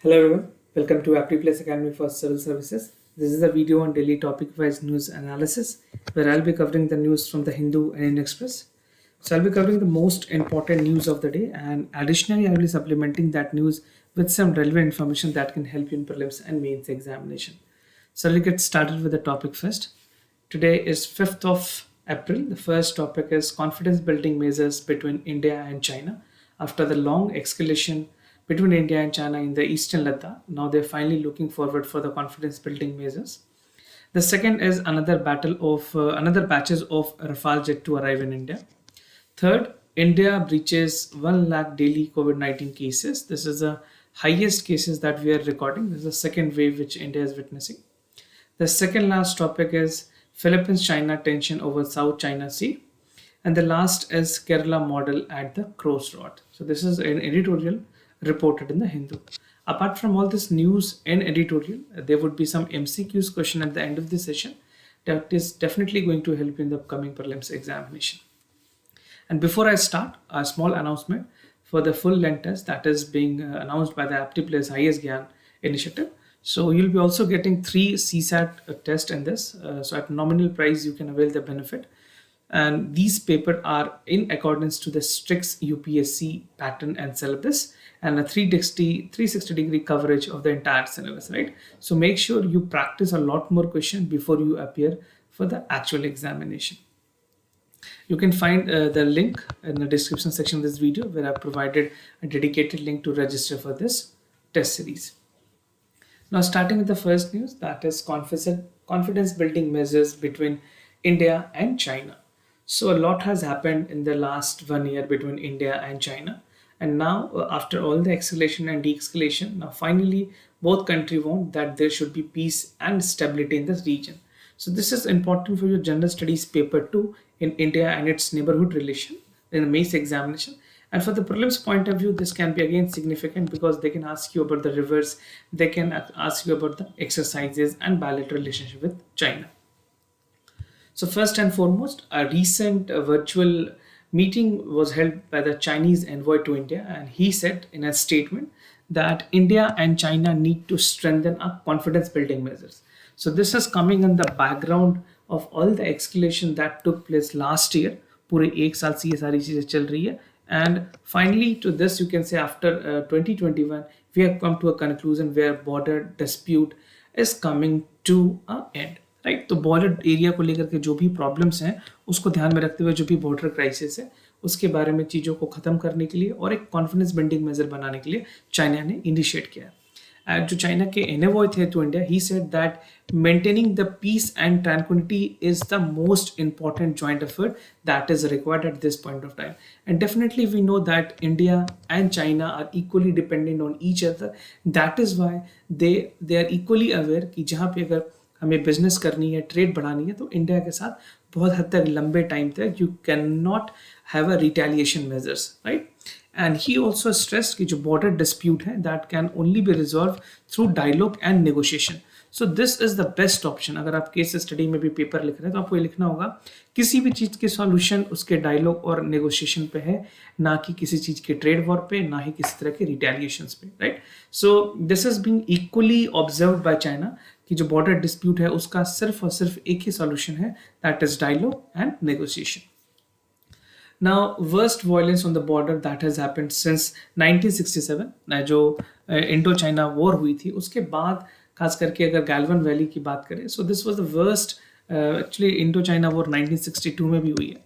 Hello everyone, welcome to AptiPlace Academy for Civil Services. This is a video on daily topic-wise news analysis where I'll be covering the news from the Hindu and Indian Express. So I'll be covering the most important news of the day, and additionally I'll be supplementing that news with some relevant information that can help you in prelims and mains examination. So let's get started with the topic first. Today is 5th of April. The first topic is confidence building measures between India and China. After the long escalation between India and China in the eastern Ladakh, now they're finally looking forward for the confidence building measures. The second is another batches of Rafale jet to arrive in India. Third, India breaches 1 lakh daily COVID-19 cases. This is the highest cases that we are recording. This is the second wave which India is witnessing. The second last topic is Philippines-China tension over South China Sea. And the last is Kerala model at the crossroad. So this is an editorial reported in the Hindu. Apart from all this news and editorial, there would be some MCQs question at the end of this session that is definitely going to help you in the upcoming prelims examination. And before I start, a small announcement for the full length test that is being announced by the AptiPlace IAS Gyan initiative. So you'll be also getting 3 CSAT tests in this. So at nominal price, you can avail the benefit. And these papers are in accordance to the strict UPSC pattern and syllabus and a 360 degree coverage of the entire syllabus, right? So make sure you practice a lot more questions before you appear for the actual examination. You can find the link in the description section of this video where I provided a dedicated link to register for this test series. Now starting with the first news, that is confidence building measures between India and China. So a lot has happened in the last 1 year between India and China. And now after all the escalation and de-escalation, now finally both countries want that there should be peace and stability in this region. So this is important for your general studies paper 2 in India and its neighborhood relation in the mains examination. And for the prelims point of view, this can be again significant because they can ask you about the rivers, they can ask you about the exercises and bilateral relationship with China. So first and foremost, a recent virtual meeting was held by the Chinese envoy to India, and he said in a statement that India and China need to strengthen our confidence building measures. So this is coming in the background of all the escalation that took place last year. पूरे एक साल से ये सारी चीजें चल रही है. And finally to this you can say after 2021 we have come to a conclusion where border dispute is coming to an end. Right तो बॉर्डर एरिया को लेकर के जो भी प्रॉब्लम्स हैं उसको ध्यान में रखते हुए जो भी बॉर्डर क्राइसिस है उसके बारे में चीज़ों को ख़त्म करने के लिए और एक कॉन्फिडेंस बिल्डिंग मेजर बनाने के लिए चाइना ने इनिशिएट किया है. जो चाइना के एनवॉय थे to India, he said that maintaining the peace and tranquillity is the most important joint effort that is required at this point of time. And definitely we know that India and China are equally dependent on each other. That is why they are equally aware कि जहाँ पे अगर हमें business करनी है, trade बढ़ानी है, तो इंडिया के साथ बहुत हद तक लंबे टाइम तक you can not have a retaliation measures, right. And he also stress कि जो बॉर्डर डिस्प्यूट है that can only be resolve through dialogue and negotiation. So this is the best option. अगर आप केस स्टडी में भी paper लिख रहे हैं तो आपको ये लिखना होगा किसी भी चीज़ के सॉल्यूशन उसके डायलॉग और नेगोशिएशन पे है, ना कि किसी चीज़ के ट्रेड वॉर पे, ना ही किसी तरह के रिटेलिएशंस पे, right. So this is being equally observed by China कि जो बॉर्डर डिस्प्यूट है उसका सिर्फ और सिर्फ एक ही सॉल्यूशन है, that is dialogue and negotiation. Now, worst violence on the border that has happened since 1967, जो इंडो चाइना वॉर हुई थी उसके बाद, खास करके अगर गैल्वन वैली की बात करें, so this was the worst. Actually Indo China war 1962 में भी हुई है.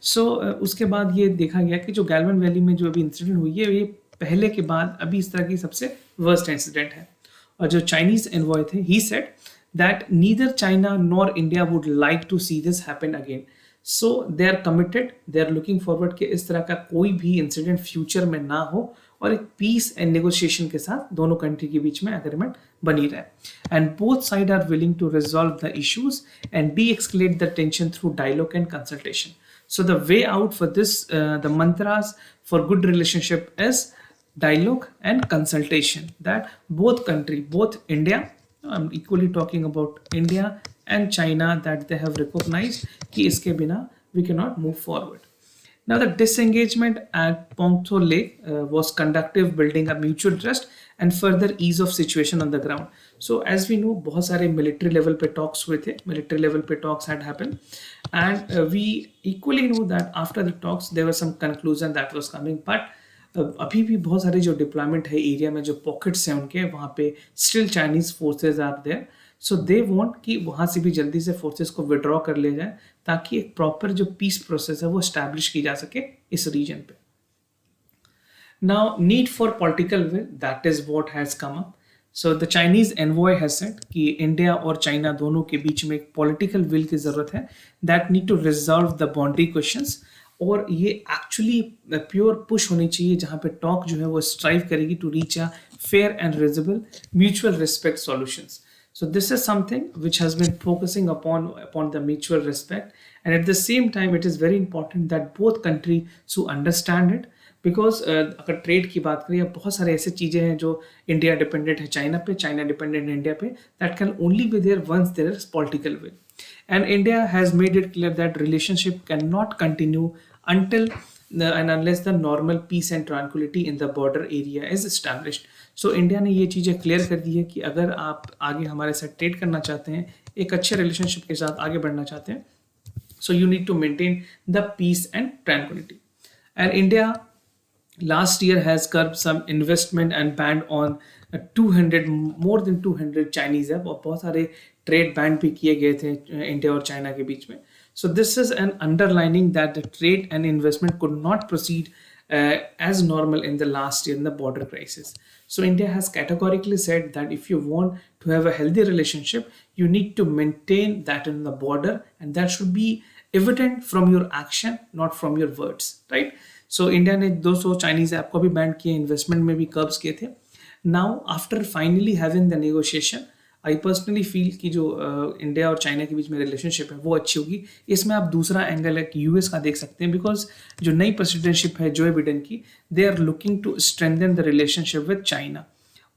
सो उसके बाद ये देखा गया कि जो गैल्वन वैली में जो अभी इंसिडेंट हुई है ये पहले के बाद अभी इस तरह की सबसे वर्स्ट इंसिडेंट है. और जो चाइनीज एनवॉय थे, he said that neither China nor India would like to see this happen again. So they are committed, they are looking forward कि इस तरह का कोई भी इंसिडेंट फ्यूचर में ना हो और एक पीस एंड नेगोशिएशन के साथ दोनों कंट्री के बीच में एग्रीमेंट बनी रहे. And both side are willing to resolve the issues and de escalate the tension through dialogue and consultation. So the way out for this, the mantras for good relationship is dialogue and consultation, that both country, both India, I'm equally talking about India and China, that they have recognized कि इसके बिना we cannot move forward. Now, the disengagement at Pongto Lake was conductive, building a mutual trust and further ease of situation on the ground. So, as we know, बहुत सारे military level पे talks हुए थे. Military level पे talks had happened, and we equally know that after the talks there was some conclusion that was coming. But अभी भी बहुत सारे जो डिप्लॉयमेंट है एरिया में, जो पॉकेट्स हैं उनके वहाँ पे still Chinese forces are there. So they want कि वहाँ से भी जल्दी से फोर्सेस को विड्रॉ कर लिया जाए, ताकि एक प्रॉपर जो पीस प्रोसेस है वो स्टैब्लिश की जा सके इस रीजन पे. Now need for political will, that is what has come up. So the Chinese envoy has said कि इंडिया और चाइना दोनों के बीच में एक पॉलिटिकल विल की जरूरत है, that need to resolve the boundary questions. और ये एक्चुअली प्योर पुश होनी चाहिए जहाँ पे टॉक जो है वो स्ट्राइव करेगी to reach a fair and reasonable mutual respect solutions. So this is something which has been focusing upon the mutual respect, and at the same time it is very important that both countries to understand it, because अगर trade की बात करें, बहुत सारे ऐसे चीज़ें हैं जो इंडिया डिपेंडेंट है चाइना पे, चाइना डिपेंडेंट है इंडिया पे, that can only be there once there is political will. And India has made it clear that relationship cannot continue until and unless the normal peace and tranquility in the border area is established. So India ने ये चीज़ें clear कर दी है कि अगर आप आगे हमारे साथ ट्रेड करना चाहते हैं, एक अच्छे रिलेशनशिप के साथ आगे बढ़ना चाहते हैं, so you need to maintain the peace and tranquility. And India last year has curbed some investment and banned on 200 more than 200 Chinese app, और बहुत सारे ट्रेड बैन भी किए गए थे इंडिया और चाइना के बीच में. So this is an underlining that the trade and investment could not proceed as normal in the last year in the border crisis. So India has categorically said that if you want to have a healthy relationship, you need to maintain that in the border, and that should be evident from your action, not from your words, right? So India ने 200 Chinese app को भी ban किए, investment में भी curbs किए थे. Now after finally having the negotiation, I personally feel कि जो इंडिया और चाइना के बीच में रिलेशनशिप है वो अच्छी होगी. इसमें आप दूसरा एंगल है कि यूएस का देख सकते हैं, बिकॉज जो नई प्रेसिडेंटशिप है जो बिडेन की, they are looking to strengthen the relationship with China,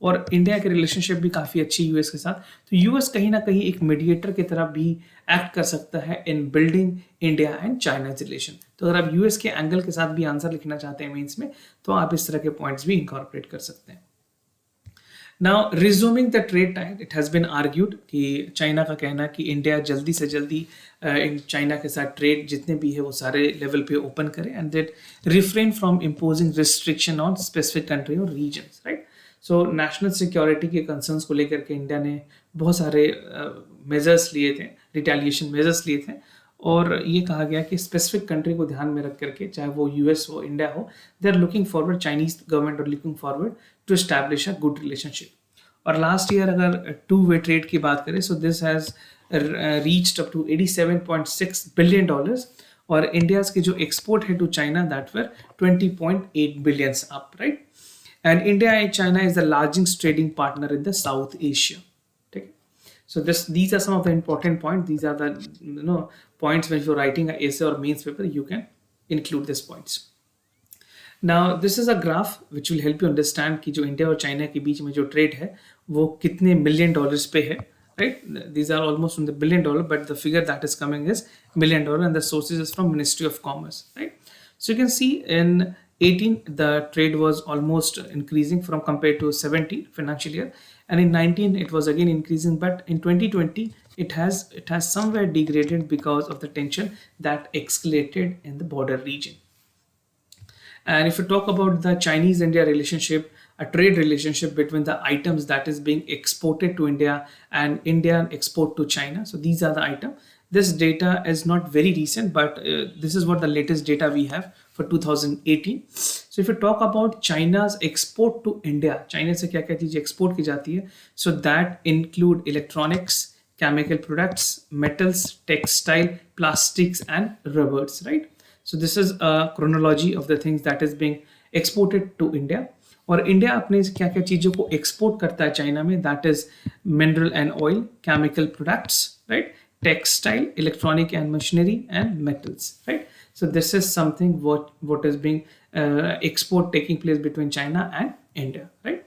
और इंडिया के रिलेशनशिप भी काफ़ी अच्छी है यूएस के साथ. तो यूएस कहीं ना कहीं एक मीडिएटर की तरह भी एक्ट कर सकता है इन building India and China relation. तो अगर आप यूएस के एंगल के साथ भी आंसर लिखना चाहते हैं मेंस में, तो आप इस तरह के पॉइंट्स भी इंकॉर्पोरेट कर सकते हैं. Now, resuming the trade tie, it has been argued कि चाइना का कहना है कि इंडिया जल्दी से जल्दी इन चाइना के साथ ट्रेड जितने भी है वो सारे लेवल पे ओपन करे, and that refrain from imposing restriction on specific country और regions, right. So national security के कंसर्न्स को लेकर के इंडिया ने बहुत सारे मेजर्स लिए थे, रिटेलिएशन मेजर्स लिए थे, और ये कहा गया कि स्पेसिफिक कंट्री को ध्यान में रख करके, चाहे वो यूएस हो, इंडिया हो, they are looking forward, Chinese government are looking forward to establish a good relationship. और लास्ट ईयर अगर टू वे ट्रेड की बात करें, so this has reached up to $87.6 billion, और इंडियाज की जो एक्सपोर्ट है to China that were 20.8 billion up, right. And India and China is the largest trading partner in the South Asia. So these are some of the important points. These are the points when you're writing an essay or mains paper, you can include these points. Now this is a graph which will help you understand कि जो India और China के बीच में जो trade है वो कितने million dollars पे है, right? These are almost in the $1 billion, but the figure that is coming is $1 million, and the sources is from Ministry of Commerce, right? So you can see in 18 the trade was almost increasing from compared to 17 financial year, and in 19 it was again increasing, but in 2020 it has somewhere degraded because of the tension that escalated in the border region. And if you talk about the Chinese-India relationship, a trade relationship between the items that is being exported to India and Indian export to China, so these are the items. This data is not very recent, but this is what the latest data we have for 2018. So if you talk about China's export to India, China से क्या क्या चीज़ें export की जाती है, so that include electronics, chemical products, metals, textile, plastics and rubbers, right? So this is a chronology of the things that is being exported to India. और India अपने क्या क्या चीज़ों को एक्सपोर्ट करता है चाइना में, that is mineral and oil, chemical products, right, textile, electronic and machinery, and metals, right? So this is something what is being export taking place between China and India, right?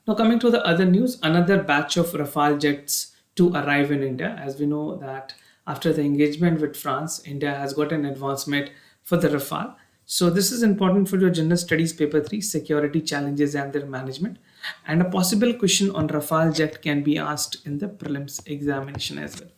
Now coming to the other news, another batch of Rafale jets to arrive in India. As we know that after the engagement with France, India has got an advancement for the Rafale. So this is important for your General Studies Paper 3, Security Challenges and Their Management. And a possible question on Rafale jet can be asked in the prelims examination as well.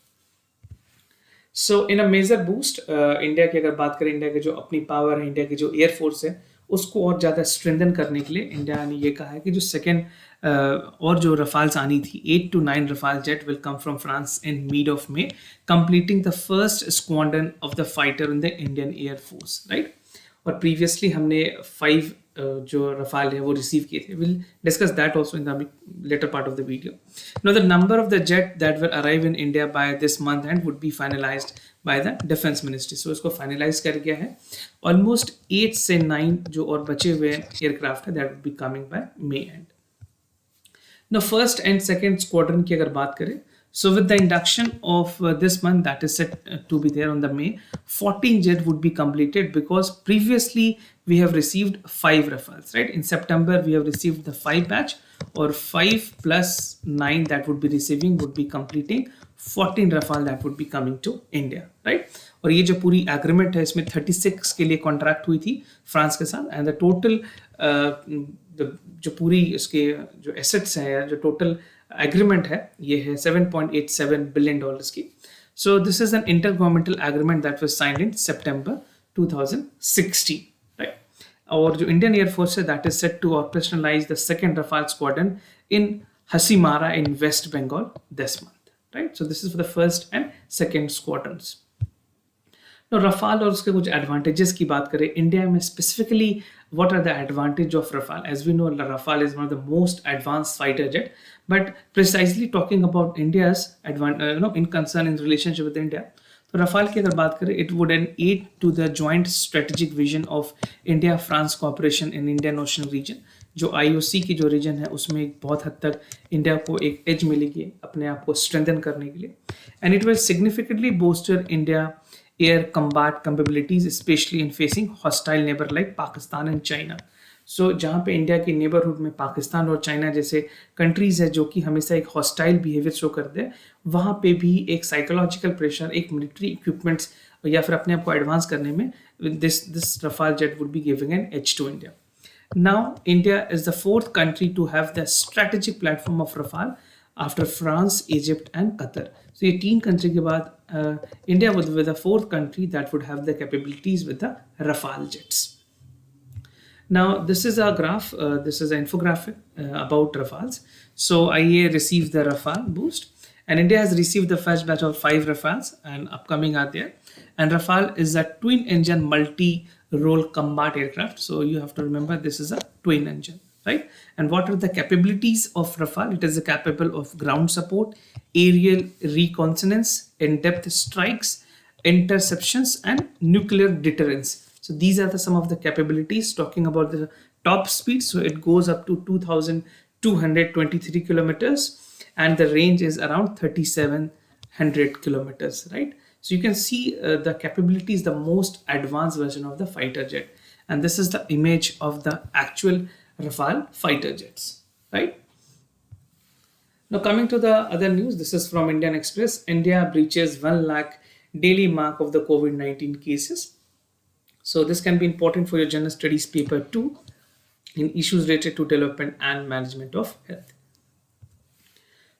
So in a major boost India की अगर बात करें, India के जो अपनी power है, India की जो एयरफोर्स है, उसको और ज़्यादा स्ट्रेंथन करने के लिए इंडिया ने ये कहा है कि जो सेकेंड और जो रफाल्स आनी थी, 8 to 9 Rafale jet will come from France in mid of May, completing the first squadron of the fighter in the Indian air force, right. और प्रीवियसली हमने 5 जो रफाल है वो रिसीव किए थे. Will discuss that also in the later part of the video. Now the number of the jet that will arrive in India by this month end would be finalized by the Defense Ministry. So इसको finalize कर गया है. Almost 8 से 9 जो और बचे हुए aircraft है that would be coming by May end. Now first and second squadron की अगर बात करें, so with the induction of this month that is set to be there on the May, 14 jet would be completed because previously we have received 5 Rafales, right? In September we have received the 5 batch, or 5 plus 9 that would be receiving would be completing 14 Rafale that would be coming to India, right? और ये जो पूरी agreement है इसमें 36 के लिए contract हुई थी फ्रांस के साथ, एंड द टोटल जो पूरी इसके जो एसेट्स हैं या जो टोटल एग्रीमेंट है ये है $7.87 billion की. So this is an inter governmental agreement that was signed in सितंबर 2016, राइट. और जो इंडियन एयरफोर्स है that is set to operationalise the second Rafale squadron in Hasimara in West Bengal this month, right. So this is for the first and second squadrons. Rafale और उसके कुछ advantages की बात करें इंडिया में specifically, what are the advantage of Rafale? As we know, Rafale is one of the most advanced fighter jet, but precisely talking about India's in concern in relationship with India, तो Rafale की अगर बात करें, it would aid to the joint strategic vision of India-France cooperation in Indian Ocean region. जो IOC की जो reason है उसमें बहुत हद तक इंडिया को एक एज मिलेगी अपने आप को स्ट्रेंथन करने के लिए, and it will significantly bolster India air combat capabilities, especially in facing hostile neighbor like Pakistan and China. So जहाँ पे इंडिया के नेबरहुड में पाकिस्तान और चाइना जैसे कंट्रीज है जो कि हमेशा एक हॉस्टाइल बिहेवियर शो करते हैं, वहाँ पे भी एक साइकोलॉजिकल प्रेशर, एक मिलिट्री इक्विपमेंट्स या फिर अपने आप को एडवांस करने में this Rafale jet would be giving an edge to India. Now India is the 4th country to have the strategic platform of Rafale after France, Egypt and Qatar. So ये 3 country के बाद India would be the 4th country that would have the capabilities with the Rafale jets. Now this is a graph, this is an infographic about Rafales. So IA received the Rafale boost, and India has received the first batch of 5 Rafales and upcoming are there. And Rafale is a twin engine multi-role combat aircraft. So you have to remember this is a twin engine, right? And what are the capabilities of Rafale? It is capable of ground support, aerial reconnaissance, in-depth strikes, interceptions, and nuclear deterrence. So these are some of the capabilities. Talking about the top speed, so it goes up to 2,223 kilometers, and the range is around 3,700 kilometers, right? So you can see the capabilities, the most advanced version of the fighter jet, and this is the image of the actual Rafale fighter jets, right? Now coming to the other news, this is from Indian Express. India breaches 1 lakh daily mark of the COVID-19 cases. So this can be important for your General Studies paper 2 in issues related to development and management of health.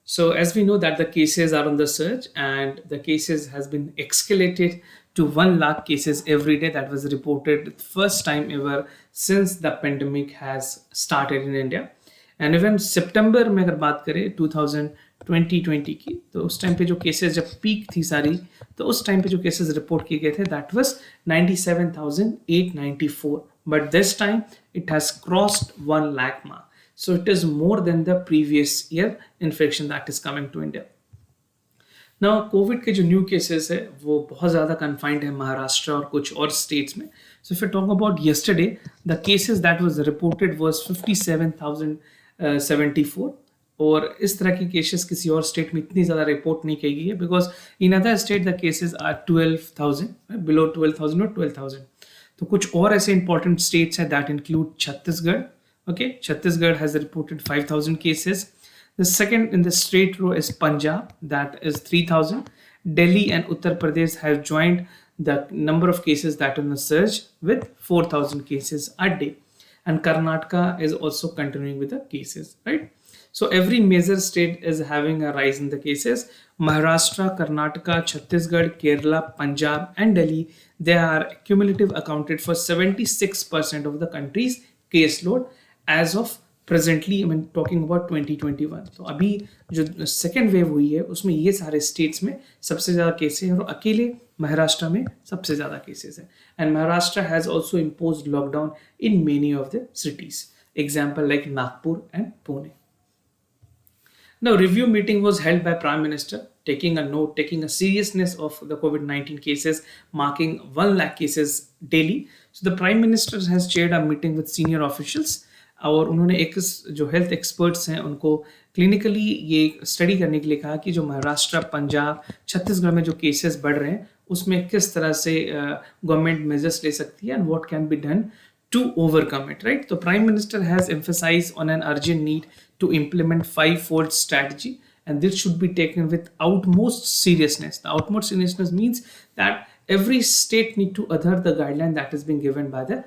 So as we know that the cases are on the surge and the cases has been escalated to 1 lakh cases every day. That was reported first time ever since the pandemic has started in India. And even September में अगर बात करें 2020 की, तो उस time पे जो cases जब पीक थी सारी, तो उस टाइम पे जो केसेस रिपोर्ट किए गए थे that was 97,894, but this time it has crossed 1 lakh mark. So it is more than the previous year infection that is coming to India. Now Covid के जो न्यू केसेस है वो बहुत ज़्यादा कन्फाइंड है महाराष्ट्र और कुछ और स्टेट्स में. So if you talk about yesterday, the cases that was reported was 57,074, और इस तरह की केसेस किसी और स्टेट में इतनी ज़्यादा रिपोर्ट नहीं की गई है, because in other state the cases are 12,000, below 12,000 और 12,000. तो कुछ और ऐसे इंपॉर्टेंट स्टेट्स हैं that include Chhattisgarh. Okay, Chhattisgarh has reported 5,000 cases. The second in the straight row is Punjab, that is 3,000. Delhi and Uttar Pradesh have joined the number of cases that on a surge with 4,000 cases a day. And Karnataka is also continuing with the cases, right? So every major state is having a rise in the cases. Maharashtra, Karnataka, Chhattisgarh, Kerala, Punjab, and Delhi, they are cumulative accounted for 76% of the country's caseload as of presently I mean talking about 2021. तो अभी जो second wave हुई है उसमें ये सारे states में सबसे ज़्यादा केसेस हैं और अकेले महाराष्ट्र में सबसे ज़्यादा केसेस हैं. And Maharashtra has also impose lockdown in many of the cities, example like Nagpur and Pune. Now, review meeting was held by Prime Minister, taking a note, taking a seriousness of the COVID-19 cases, marking 1 lakh cases daily. So the Prime Minister has chaired a meeting with senior officials. और उन्होंने एक जो health experts हैं उनको clinically ये study करने के लिए कहा कि जो महाराष्ट्र, पंजाब, छत्तीसगढ़ में जो केसेस बढ़ रहे हैं उसमें किस तरह से गवर्नमेंट मेजर्स ले सकती है and what can be done to overcome it, right? The Prime Minister has emphasized on an urgent need to implement 5-fold strategy, and this should be taken with utmost seriousness. The utmost seriousness means that every state need to adhere the guideline that is being given by the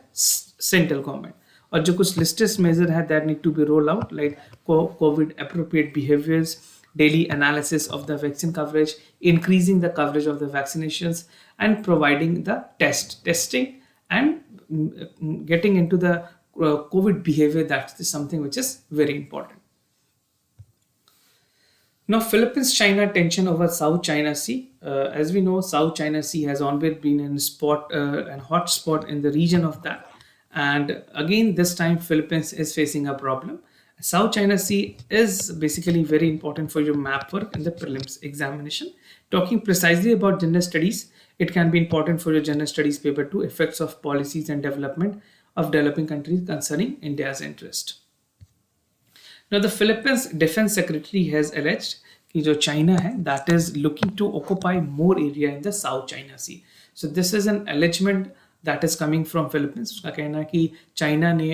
central government. और जो कुछ listed major है that need to be rolled out, like COVID appropriate behaviors, daily analysis of the vaccine coverage, increasing the coverage of the vaccinations, and providing the testing and getting into the COVID behavior. That is something which is very important. Now, Philippines-China tension over South China Sea. As we know, South China Sea has always been a hot spot in the region of that. And again, this time Philippines is facing a problem. South China Sea is basically very important for your map work in the prelims examination. Talking precisely about gender studies, it can be important for your gender studies paper 2, effects of policies and development of developing countries concerning India's interest. Now, the Philippines Defense Secretary has alleged कि जो China है that is looking to occupy more area in the South China Sea. So this is an allegement that is coming from Philippines. उसका कहना है कि China ने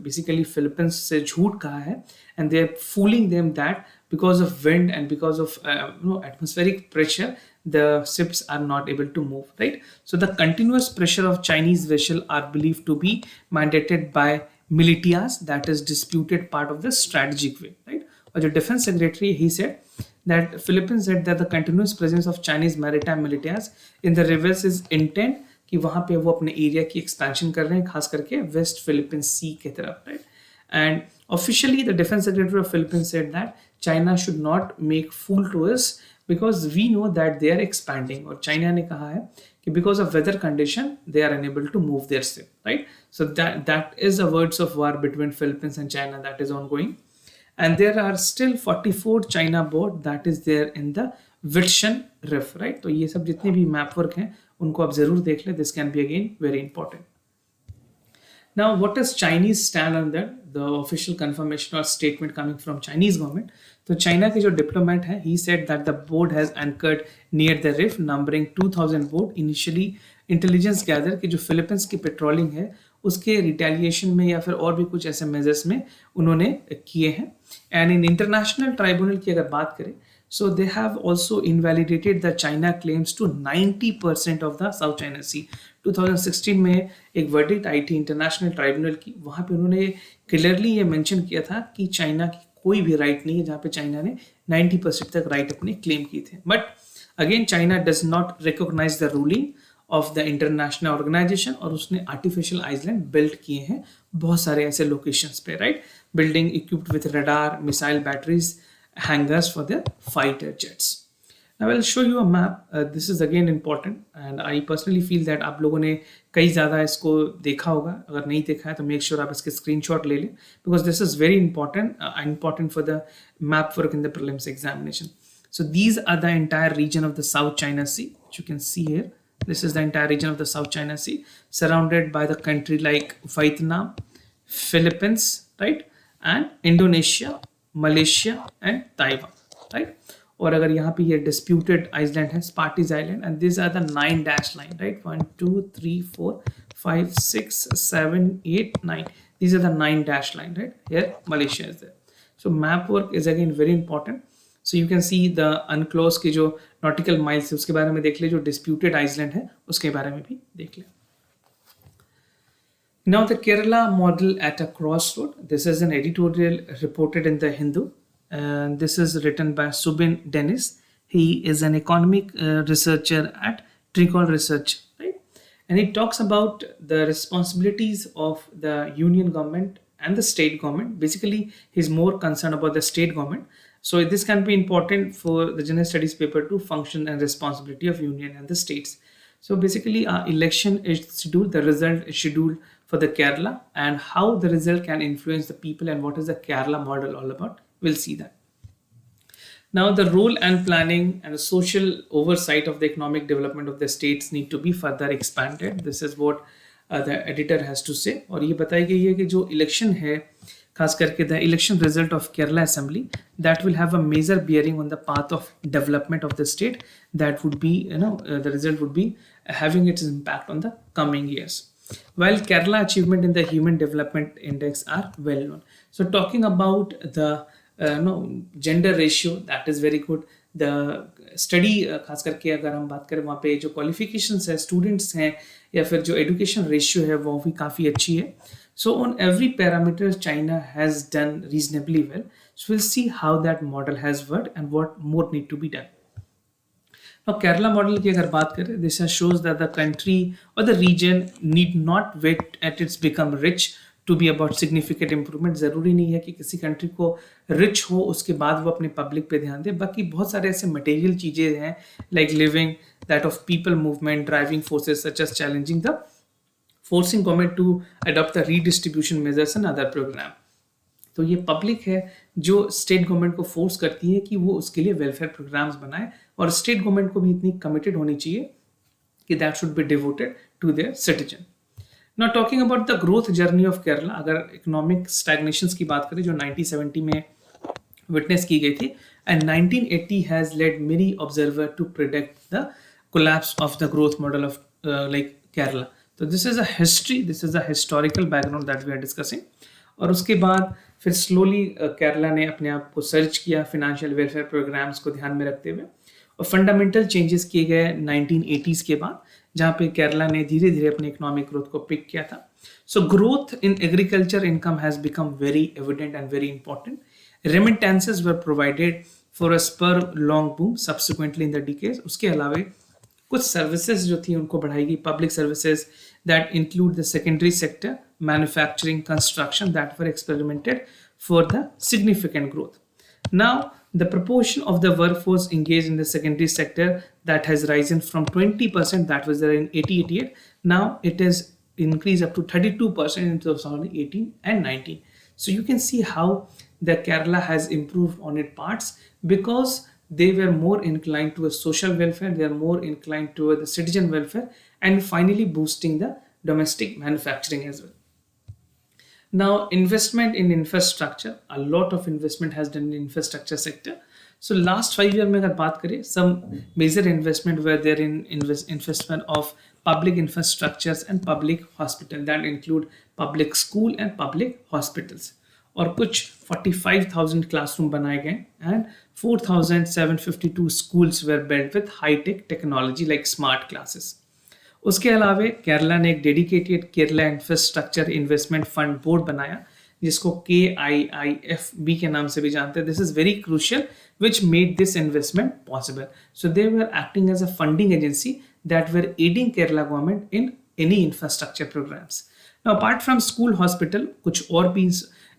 basically Philippines से झूठ कहा है and they are fooling them that because of wind and because of atmospheric pressure the ships are not able to move, right? So the continuous pressure of Chinese vessel are believed to be mandated by militias, that is disputed part of the strategic way, right? Or the defense secretary, he said that Philippines said that the continuous presence of Chinese maritime militias in the rivers is intent कि वहाँ पे वो अपने area की expansion कर रहे हैं, खास करके वेस्ट फिलिपीन सी की तरफ, right? And officially the defence secretary of Philippines said that China should not make fool to us because we know that they are expanding. और चाइना ने कहा है कि because of weather condition they are unable to move their ship, right? So that is a words of war between Philippines and China that is ongoing. And there are still 44 China boat that is there in the Witshan Reef, right? तो ये सब जितने भी map work हैं उनको आप जरूर देख लें. This can be again very important. Now, what is Chinese stand on that? The official confirmation or statement coming from Chinese government. तो चाइना के जो डिप्लोमेट है, he said that the boat has anchored near the reef, numbering 2,000 boat. Initially, intelligence gather कि जो Philippines की patrolling है उसके retaliation में या फिर और भी कुछ ऐसे मेजर्स में उन्होंने किए हैं. एंड इन इंटरनेशनल ट्राइब्यूनल की अगर बात करें, so they have also invalidated the China claims to 90% of the South China Sea. 2016 में एक वर्डिक्ट आई थी इंटरनेशनल ट्राइब्यूनल की, वहाँ पे उन्होंने क्लियरली ये मेंशन किया था कि चाइना की कोई भी राइट नहीं है, जहाँ पे चाइना ने 90% तक राइट अपने क्लेम किए थे. But again China does not recognise the ruling of the international organisation और उसने आर्टिफिशियल आइलैंड बिल्ड किए हैं बहुत सारे ऐसे लोकेशंस पे, right? Building equipped with radar, missile batteries, hangers for the fighter jets. Now I will show you a map. This is again important and I personally feel that आप लोगों ने कई ज़्यादा इसको देखा होगा. अगर नहीं देखा है तो make sure आप इसके screenshot ले लें because this is very important for the map work in the prelims examination. So these are the entire region of the South China Sea, which you can see here. This is the entire region of the South China Sea, surrounded by the country like Vietnam, Philippines, right, and Indonesia, Malaysia, and Taiwan, right? और अगर यहाँ पे ये disputed island है, Spartis Island, and these are the 9 dash line, right? 1, 2, 3, 4, 5, 6, 7, 8, 9. These are the 9 dash line, right? Here Malaysia is there. So map work is again very important. So you can see the unclose के जो nautical miles है उसके बारे में देख ले, जो disputed Iceland है उसके बारे में भी देख ले. Now, the Kerala model at a crossroad. This is an editorial reported in the Hindu, and this is written by Subin Dennis. He is an economic researcher at Tricol Research, right? And he talks about the responsibilities of the union government and the state government. Basically, he's more concerned about the state government. So this can be important for the general studies paper to function and responsibility of union and the states. So basically, election is scheduled, the result is scheduled for the Kerala, and how the result can influence the people and what is the Kerala model all about. We'll see that. Now, the role and planning and the social oversight of the economic development of the states need to be further expanded. This is what the editor has to say. और ये बताई गई है कि जो election है, खास करके the election result of Kerala Assembly, that will have a major bearing on the path of development of the state. That would be, the result would be having its impact on the coming years. While Kerala achievement in the Human Development Index are well known. So talking about the gender ratio, that is very good. The study खास करके अगर हम बात करें वहाँ पे जो qualifications है, students हैं या फिर जो education ratio है वो भी काफ़ी अच्छी है. So on every parameter China has done reasonably well. So we'll see how that model has worked and what more need to be done. Now, Kerala model की अगर बात करें, this shows that the country or the region need not wait at its become rich to be about significant improvement. ज़रूरी नहीं है कि किसी country को रिच हो उसके बाद वो अपने पब्लिक पे ध्यान दे. बाकी बहुत सारे ऐसे मटेरियल चीज़ें हैं like living, that of people movement, driving forces such as challenging the forcing government to adopt the redistribution measures and other programme. तो ये पब्लिक है जो स्टेट गवर्नमेंट को फोर्स करती है कि वो उसके लिए वेलफेयर प्रोग्राम्स बनाए, और स्टेट गवर्नमेंट को भी इतनी कमिटेड होनी चाहिए कि that should be devoted to their citizen. Now talking about the growth journey of Kerala, अगर इकोनॉमिक स्टैग्नेशंस की बात करें जो 1970 में विटनेस की गई थी, and 1980 has led many observer to predict the collapse of the growth model of like Kerala. तो this is a history, this is a historical background that we are discussing. और उसके बाद फिर स्लोली केरला ने अपने आप को सर्च किया फाइनेंशियल वेलफेयर प्रोग्राम्स को ध्यान में रखते हुए, और फंडामेंटल चेंजेस किए गए 1980s के बाद, जहाँ पे केरला ने धीरे धीरे अपने इकोनॉमिक ग्रोथ को पिक किया था. So growth in agriculture income has become very evident and very important. Remittances were provided for a spur long boom subsequently in the decades. उसके अलावा कुछ सर्विसेज जो थी उनको बढ़ाई गई, public services that include the secondary sector, manufacturing, construction, that were experimented for the significant growth. Now, the proportion of the workforce engaged in the secondary sector that has risen from 20% that was there in 1988, now it is increased up to 32% in 2018 and 19. So you can see how the Kerala has improved on its parts because they were more inclined to a social welfare, they are more inclined to the citizen welfare, and finally boosting the domestic manufacturing as well. Now, investment in infrastructure, a lot of investment has done in infrastructure sector. So last 5 years में अगर बात करें, some major investment were there in investment of public infrastructures and public hospital, that include public school and public hospitals. और कुछ 45,000 classroom बनाए गए and 4,752 schools were built with high-tech technology like smart classes. उसके अलावा केरला ने एक dedicated Kerala infrastructure investment fund board बनाया जिसको KIIFB के नाम से भी जानते हैं. This is very crucial which made this investment possible. So they were acting as a funding agency that were aiding Kerala government in any infrastructure programmes. Now apart from school hospital, कुछ और भी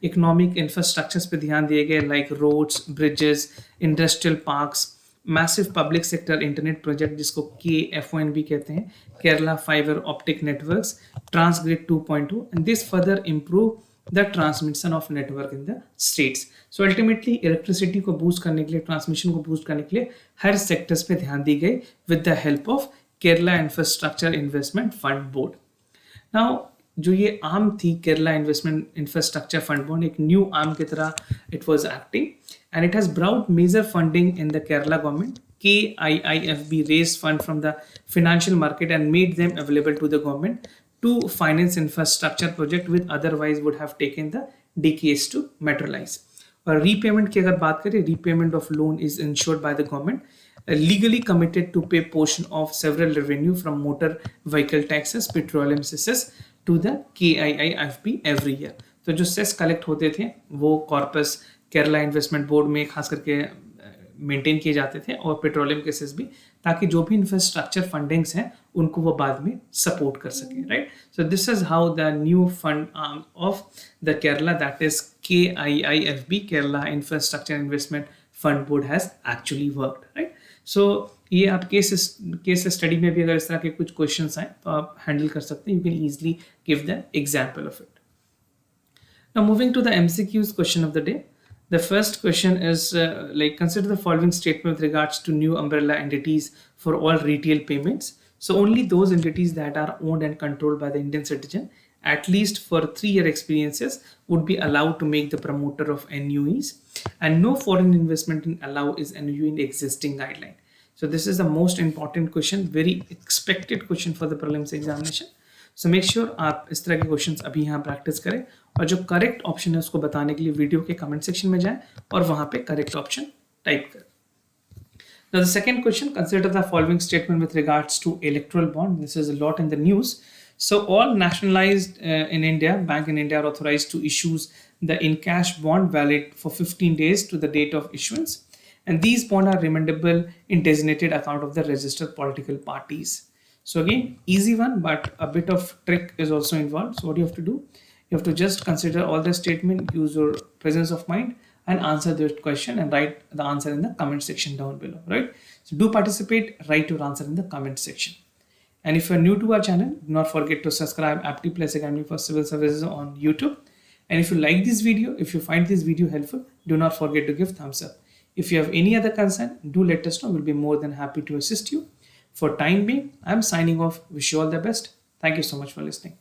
economic infrastructures पे ध्यान दिए गए like roads, bridges, industrial parks, massive public sector internet project जिसको KFON भी कहते हैं, Kerala fibre optic networks, transgrid 2.2, and this further improve the transmission of network in the states. So ultimately electricity को boost करने के लिए, ट्रांसमिशन को boost करने के लिए हर सेक्टर्स पे ध्यान दी गई with the help of Kerala infrastructure investment fund board. Now जो ये आर्म थी Kerala investment infrastructure fund board, एक न्यू आर्म की तरह it was acting, and it has brought major funding in the Kerala government. KIIFB raised fund from the financial market and made them available to the government to finance infrastructure project which otherwise would have taken the decades to materialize. और repayment की अगर बात करें, repayment of loan is insured by the government, legally committed to pay portion of several revenue from motor vehicle taxes, petroleum cess to the KIIFB every year. तो जो cess collect होते थे वो कॉर्पस केरला इन्वेस्टमेंट बोर्ड में खास करके maintain किए जाते थे, और पेट्रोलियम के सेस भी, ताकि जो भी इंफ्रास्ट्रक्चर फंडिंग्स हैं उनको वो बाद में सपोर्ट कर सके, right. So this is how the new fund arm of the Kerala, that is KIIFB, Kerala infrastructure investment fund board has actually worked, right. सो ये आप केस स्टडी में भी अगर इस तरह के कुछ क्वेश्चंस आए तो आप हैंडल कर सकते हैं. You can easily give the example of it. Now moving to the MCQs question of the day. The first question is consider the following statement with regards to new umbrella entities for all retail payments. So only those entities that are owned and controlled by the Indian citizen at least for 3-year experiences would be allowed to make the promoter of NUEs, and no foreign investment in allow is NUE in the existing guideline. So this is the most important question, very expected question for the prelims examination. So make sure आप इस तरह के questions अभी यहाँ practice करें, और जो correct option है उसको बताने के लिए वीडियो के कमेंट सेक्शन में जाएं और वहाँ पे करेक्ट ऑप्शन टाइप करें. Now the second question, consider the following statement with regards to electoral bond. This is a lot in the news. So all nationalized in India, bank in India are authorized to issue the in-cash bond valid for 15 days to the date of issuance. And these bonds are redeemable in designated account of the registered political parties. So again, easy one, but a bit of trick is also involved. So what you have to do, you have to just consider all the statement, use your presence of mind and answer the question, and write the answer in the comment section down below, right? So do participate, write your answer in the comment section. And if you're new to our channel, do not forget to subscribe Apti Plus Academy for Civil Services on YouTube. And if you like this video, if you find this video helpful, do not forget to give thumbs up. If you have any other concern, do let us know. We'll be more than happy to assist you. For time being, I'm signing off. Wish you all the best. Thank you so much for listening.